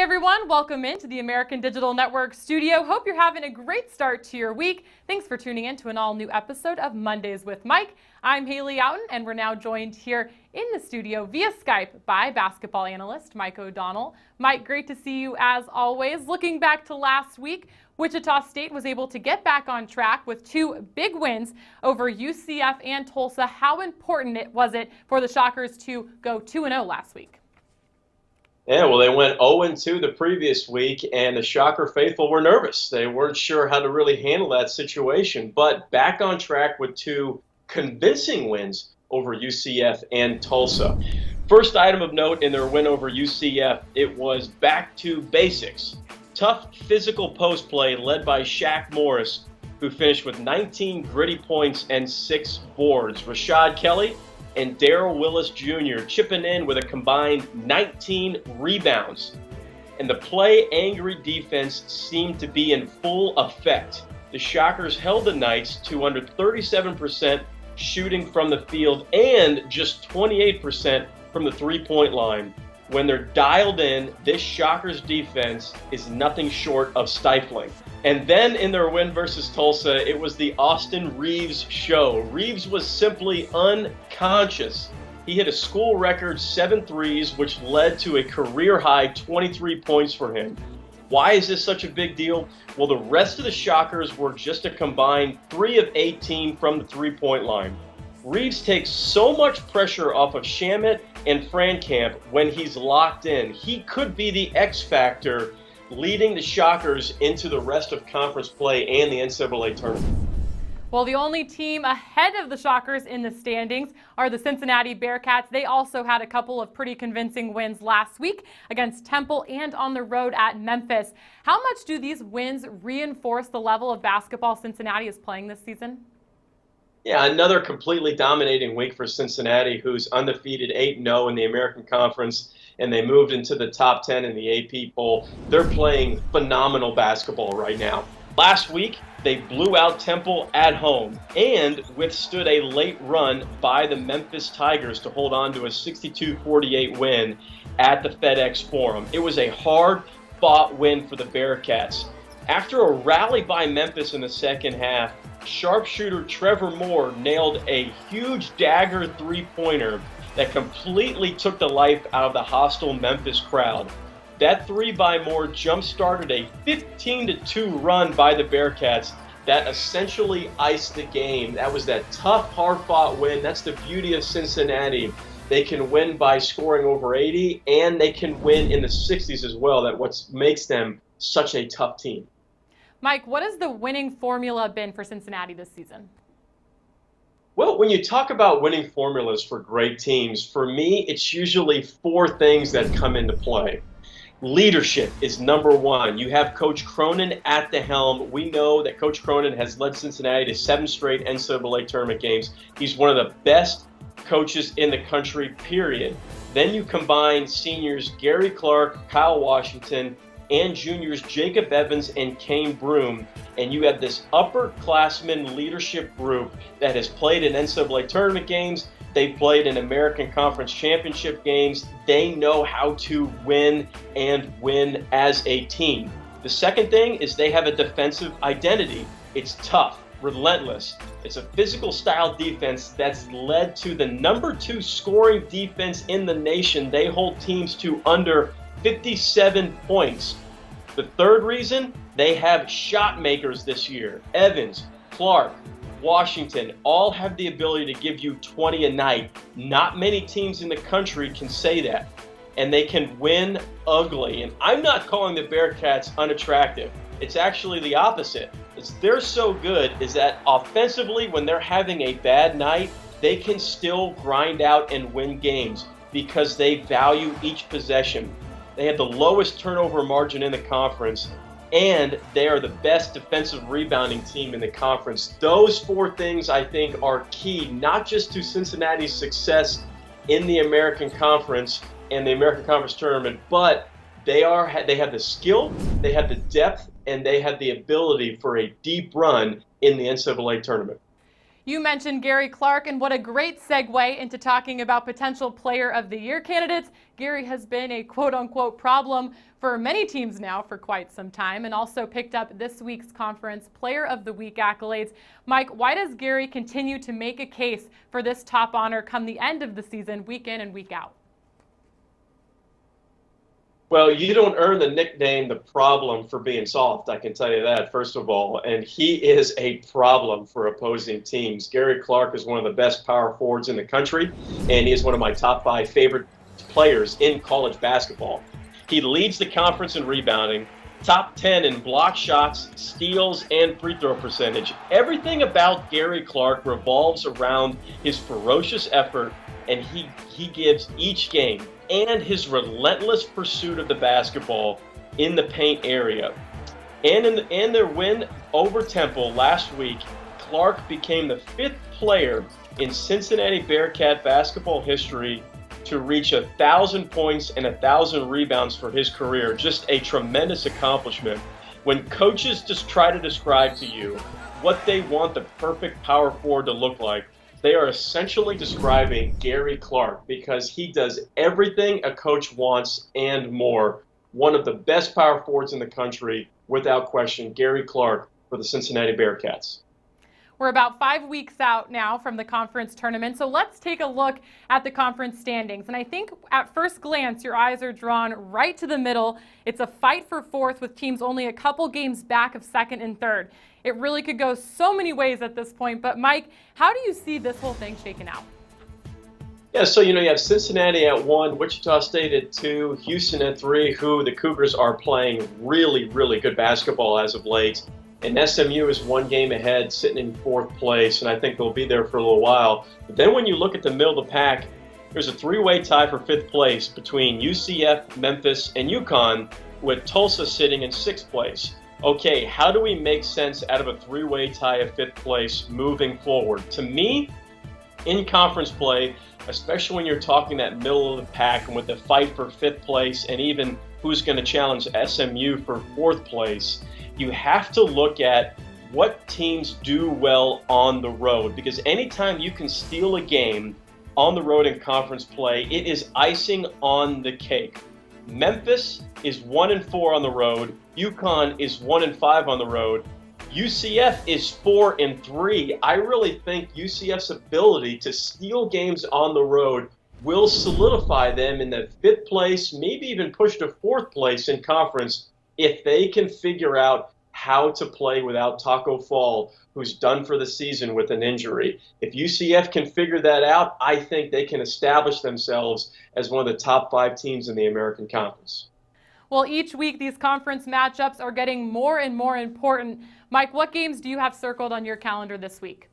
everyone, welcome into the American Digital Network studio. Hope you're having a great start to your week. Thanks for tuning in to an all-new episode of Mondays with Mike. I'm Haley Outen, and we're now joined here in the studio via Skype by basketball analyst Mike O'Donnell. Mike, great to see you as always. Looking back to last week, Wichita State was able to get back on track with two big wins over UCF and Tulsa. How important was it for the Shockers to go 2-0 last week? Yeah, well, they went 0-2 the previous week, and the Shocker faithful were nervous. They weren't sure how to really handle that situation, but back on track with two convincing wins over UCF and Tulsa. First item of note in their win over UCF, it was back to basics. Tough physical post play led by Shaq Morris, who finished with 19 gritty points and 6 boards. Rashad Kelly and Daryl Willis Jr. chipping in with a combined 19 rebounds. And the play-angry defense seemed to be in full effect. The Shockers held the Knights to under 37% shooting from the field and just 28% from the three-point line. When they're dialed in, this Shockers defense is nothing short of stifling. And then in their win versus Tulsa, it was the Austin Reaves show. Reaves was simply unconscious. He hit a school record 7 threes, which led to a career-high 23 points for him. Why is this such a big deal? Well, the rest of the Shockers were just a combined 3 of 18 from the three-point line. Reaves takes so much pressure off of Shamet and Frankamp when he's locked in. He could be the X factor leading the Shockers into the rest of conference play and the NCAA tournament. Well, the only team ahead of the Shockers in the standings are the Cincinnati Bearcats. They also had a couple of pretty convincing wins last week against Temple and on the road at Memphis. How much do these wins reinforce the level of basketball Cincinnati is playing this season? Yeah, another completely dominating week for Cincinnati, who's undefeated 8-0 in the American Conference, and they moved into the top 10 in the AP poll. They're playing phenomenal basketball right now. Last week, they blew out Temple at home and withstood a late run by the Memphis Tigers to hold on to a 62-48 win at the FedEx Forum. It was a hard-fought win for the Bearcats. After a rally by Memphis in the second half, sharpshooter Trevor Moore nailed a huge dagger three-pointer that completely took the life out of the hostile Memphis crowd. That three by Moore jump-started a 15-2 run by the Bearcats that essentially iced the game. That was that tough, hard-fought win. That's the beauty of Cincinnati. They can win by scoring over 80, and they can win in the 60s as well. That's what makes them such a tough team. Mike, what has the winning formula been for Cincinnati this season? Well, when you talk about winning formulas for great teams, for me, it's usually 4 things that come into play. Leadership is number 1. You have Coach Cronin at the helm. We know that Coach Cronin has led Cincinnati to 7 straight NCAA tournament games. He's one of the best coaches in the country, period. Then you combine seniors Gary Clark, Kyle Washington, and juniors Jacob Evans and Kane Broome, and you have this upperclassmen leadership group that has played in NCAA tournament games. They've played in American Conference Championship games. They know how to win and win as a team. The second thing is they have a defensive identity. It's tough, relentless. It's a physical style defense that's led to the number 2 scoring defense in the nation. They hold teams to under 57 points. The third reason, they have shot makers this year. Evans, Clark, Washington all have the ability to give you 20 a night. Not many teams in the country can say that. And they can win ugly. And I'm not calling the Bearcats unattractive. It's actually the opposite. They're so good is that offensively, when they're having a bad night, they can still grind out and win games because they value each possession. They have the lowest turnover margin in the conference, and they are the best defensive rebounding team in the conference. Those 4 things, I think, are key, not just to Cincinnati's success in the American Conference and the American Conference tournament, but they have the skill, they have the depth, and they have the ability for a deep run in the NCAA tournament. You mentioned Gary Clark, and what a great segue into talking about potential Player of the Year candidates. Gary has been a quote-unquote problem for many teams now for quite some time, and also picked up this week's conference Player of the Week accolades. Mike, why does Gary continue to make a case for this top honor come the end of the season, week in and week out? Well, you don't earn the nickname the problem for being soft, I can tell you that, first of all. And he is a problem for opposing teams. Gary Clark is one of the best power forwards in the country, and he is one of my top 5 favorite players in college basketball. He leads the conference in rebounding, top 10 in block shots, steals, and free throw percentage. Everything about Gary Clark revolves around his ferocious effort, and he gives each game, and his relentless pursuit of the basketball in the paint area. And in their win over Temple last week, Clark became the 5th player in Cincinnati Bearcat basketball history to reach 1,000 points and 1,000 rebounds for his career. Just a tremendous accomplishment. When coaches just try to describe to you what they want the perfect power forward to look like, they are essentially describing Gary Clark, because he does everything a coach wants and more. One of the best power forwards in the country, without question, Gary Clark for the Cincinnati Bearcats. We're about 5 weeks out now from the conference tournament, so let's take a look at the conference standings. And I think at first glance, your eyes are drawn right to the middle. It's a fight for 4th with teams only a couple games back of 2nd and 3rd. It really could go so many ways at this point. But Mike, how do you see this whole thing shaken out? Yeah, so you have Cincinnati at 1, Wichita State at 2, Houston at 3, who the Cougars are playing really, really good basketball as of late. And SMU is 1 game ahead, sitting in 4th place, and I think they'll be there for a little while. But then when you look at the middle of the pack, there's a 3-way tie for 5th place between UCF, Memphis, and UConn, with Tulsa sitting in 6th place. Okay, how do we make sense out of a 3-way tie of 5th place moving forward? To me, in conference play, especially when you're talking that middle of the pack and with the fight for 5th place and even who's going to challenge SMU for 4th place, you have to look at what teams do well on the road, because anytime you can steal a game on the road in conference play, it is icing on the cake. Memphis is 1-4 on the road. UConn is 1-5 on the road. UCF is 4-3. I really think UCF's ability to steal games on the road will solidify them in the 5th place, maybe even push to 4th place in conference, if they can figure out how to play without Taco Fall, who's done for the season with an injury. If UCF can figure that out, I think they can establish themselves as one of the top 5 teams in the American Conference. Well, each week these conference matchups are getting more and more important. Mike, what games do you have circled on your calendar this week?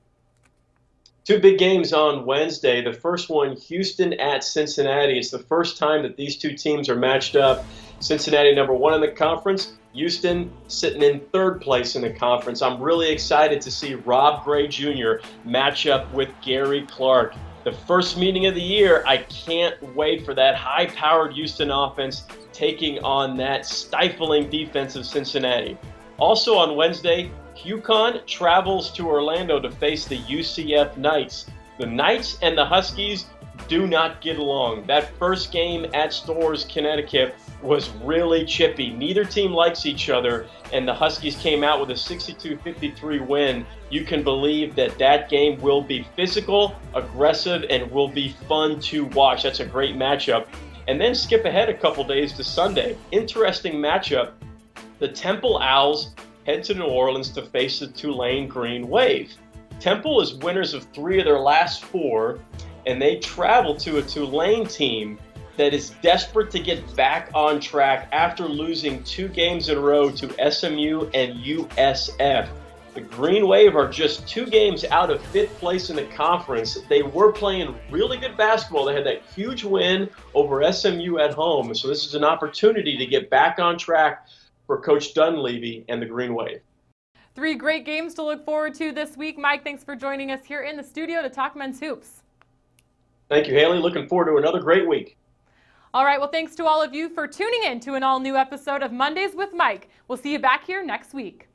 2 big games on Wednesday. The first one, Houston at Cincinnati. It's the first time that these 2 teams are matched up. Cincinnati number 1 in the conference. Houston sitting in 3rd place in the conference. I'm really excited to see Rob Gray Jr. match up with Gary Clark. The first meeting of the year, I can't wait for that high-powered Houston offense taking on that stifling defense of Cincinnati. Also on Wednesday, UConn travels to Orlando to face the UCF Knights. The Knights and the Huskies do not get along. That first game at Storrs, Connecticut was really chippy. Neither team likes each other, and the Huskies came out with a 62-53 win. You can believe that that game will be physical, aggressive, and will be fun to watch. That's a great matchup. And then skip ahead a couple days to Sunday. Interesting matchup. The Temple Owls head to New Orleans to face the Tulane Green Wave. Temple is winners of 3 of their last 4, and they travel to a Tulane team that is desperate to get back on track after losing 2 games in a row to SMU and USF. The Green Wave are just 2 games out of 5th place in the conference. They were playing really good basketball. They had that huge win over SMU at home. So this is an opportunity to get back on track for Coach Dunleavy and the Green Wave. 3 great games to look forward to this week. Mike, thanks for joining us here in the studio to talk men's hoops. Thank you, Haley. Looking forward to another great week. All right, well, thanks to all of you for tuning in to an all-new episode of Mondays with Mike. We'll see you back here next week.